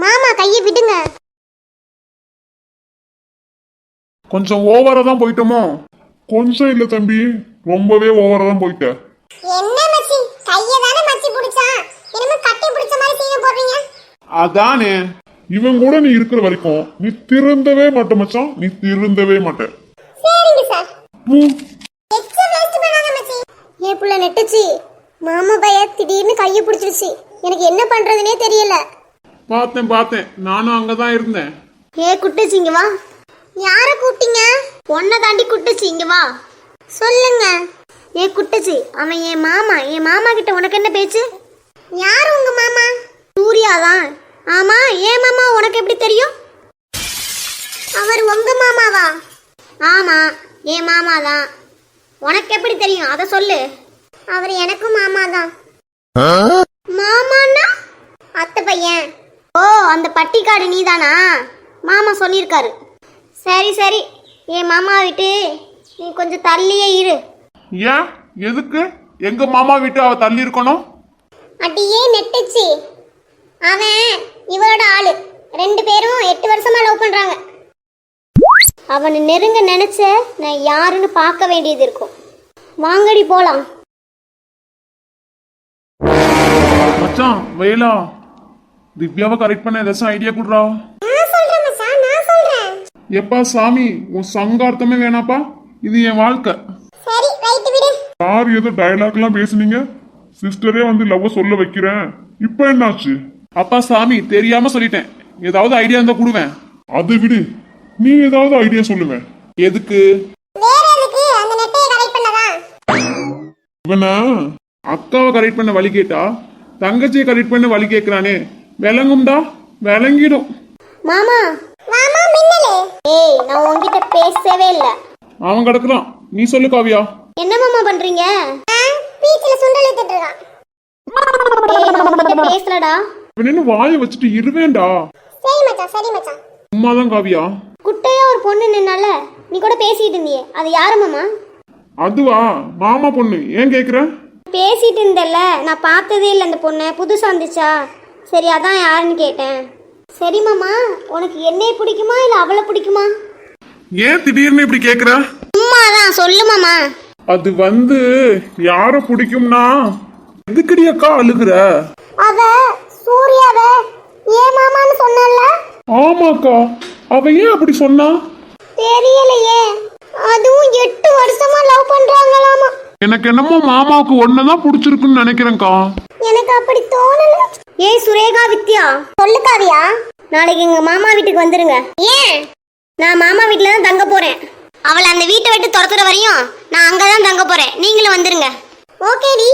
மாமா கையை விடுங்க. கொஞ்சம் ஓவரா தான் போயிட்டோமோ? கொஞ்சம் இல்ல தம்பி, ரொம்பவே ஓவரா தான் போயிட்ட. என்ன மச்சி, கையை தானே மச்சி பிடிச்சா, என்னமோ கட்டி பிடிச்ச மாதிரி சீனை போடுறீங்க. அதானே, இவன் கூட நீ இருக்கிற வரைக்கும் நீ திருந்தவே மாட்ட மச்சான், நீ திருந்தவே மாட்ட. சரிங்க சார். எக்ஸ்ட்ரா வேஸ்ட் பண்ணாத மச்சி. ஏ புள்ள நெட்டுச்சி, மாமா பைய திடீர்னு கையை பிடிச்சிருச்சு. எனக்கு என்ன பண்றதுனே தெரியல. பார்த்தேன், நானும் அங்கதான் இருந்தேன். ஏ குட்டுச்சி இங்க வா. யார கூப்பிட்டீங்க? ஒன்ன தாண்டி குட்டுச்சி இங்க வா. சொல்லுங்க. ஏ குட்டுச்சி, அவன் என் மாமா கிட்ட உனக்கு என்ன பேச்சு? யாரு உங்க மாமா? சூர்யாதான். ஆமா, ஏன் மாமா உனக்கு எப்படி தெரியும்? அவர் உங்க மாமாவா? ஆமா, என் மாமா தான். உனக்கு எப்படி தெரியும் அத சொல்லு. அவர் எனக்கும் மாமா தான். மாமான்னா அத்தை பையன். ஓ, அந்த பட்டிக்காடு நீதானா? மாமா சொல்லியிருக்காரு. சரி, என் மாமா விட்டு நீ கொஞ்சம் தள்ளியே இரு. ஏன், எதுக்கு எங்க மாமா விட்டு அவ தள்ளி இருக்கணும்? அடியே நெட்டுச்சு, அவன் இவரோட ஆளு. 2 பேரும் 8 வருஷமா லவ் பண்றாங்க. அவனை நெருங்க நினைச்ச நான் யாருன்னு பார்க்க வேண்டியது இருக்கும். வாங்கடி போலாம். மச்சான் வேலா, திவ்யாவை கரெக்ட் பண்ண ஏதாச்சும் ஐடியா குடுறா. எப்பா சாமி, உன் சங்கார்த்தமே வேணாப்பா, இது என் வாழ்க்கை. யார் ஏதோ டயலாக் எல்லாம் பேசுனீங்க, சிஸ்டரே வந்து லவ் சொல்ல வைக்கிறேன், இப்ப என்னாச்சு? அப்பா சாமி, தெரியாம சொல்லிட்டேன், ஏதாவது ஐடியா இருந்தா கொடுவேன். அது விடு, நீ ஏதாவது ஐடியா சொல்லுவேன். எதுக்கு? இவனா அக்காவை கரெக்ட் பண்ண வழி கேட்டா தங்கச்சியை கரெக்ட் பண்ண வழி கேட்கிறானே, விளங்கும்டா, விளங்கிடும். மாமா மாமா மின்னலே. ஏய், நான் உன்கிட்ட பேசவே இல்ல. அவன் கிடக்குறான், நீ சொல்லு காவியா. என்ன மாமா பண்றீங்க? பீச்ல சுண்டல் எடுத்துட்டு இருக்கான். ஏய், நான் உன்கிட்ட பேசலடா. இவன் என்ன வாயை வச்சுட்டு இருவேன்டா. சரி மச்சான். உம்மாதான் காவியா. குட்டையா ஒரு பொண்ணு நின்னால நீ கூட பேசிட்டு இருந்தியே, அது யாரு மாமா? அதுவா, மாமா பொண்ணு. ஏன் கேக்குற? பேசிட்டு இருந்தல்ல, நான் பார்த்ததே இல்லை அந்த பொண்ணை, புதுசா இருந்துச்சா, சரி அதான் யாருன்னு கேட்டேன். சரி மாமா, உனக்கு என்னைய பிடிக்குமா இல்ல அவளை பிடிக்குமா? ஏன் திடீர்னு இப்படி கேக்குற? சும்மாதான் சொல்லு மாமா. அது வந்து யார பிடிக்கும்னா, எதுக்கடி அக்கா அழுகுற? அவ சூர்யாவ ஏன் மாமான்னு சொன்னல்ல. ஆமாக்கா, அவ ஏன் அப்படி சொன்னா? தெரியலையே, அதுவும் 8 வருஷமா லவ் பண்றாங்களாமா. எனக்கு என்னமோ மாமாவுக்கு ஒன்னதான் பிடிச்சிருக்குன்னு நினைக்கிறேன்க்கா. எனக்கு அப்படி தோணல. ஏய் சுரேகா, வித்யா சொல்லு. காவியா, நாளைக்கு எங்க மாமா வீட்டுக்கு வந்துருங்க. ஏன்? நான் மாமா வீட்டுல தான் தங்க போறேன். அவளை அந்த வீட்டை விட்டு துரத்துற வரையும் நான் அங்கதான் தங்க போறேன். நீங்களும் வந்துருங்க. ஓகேடி.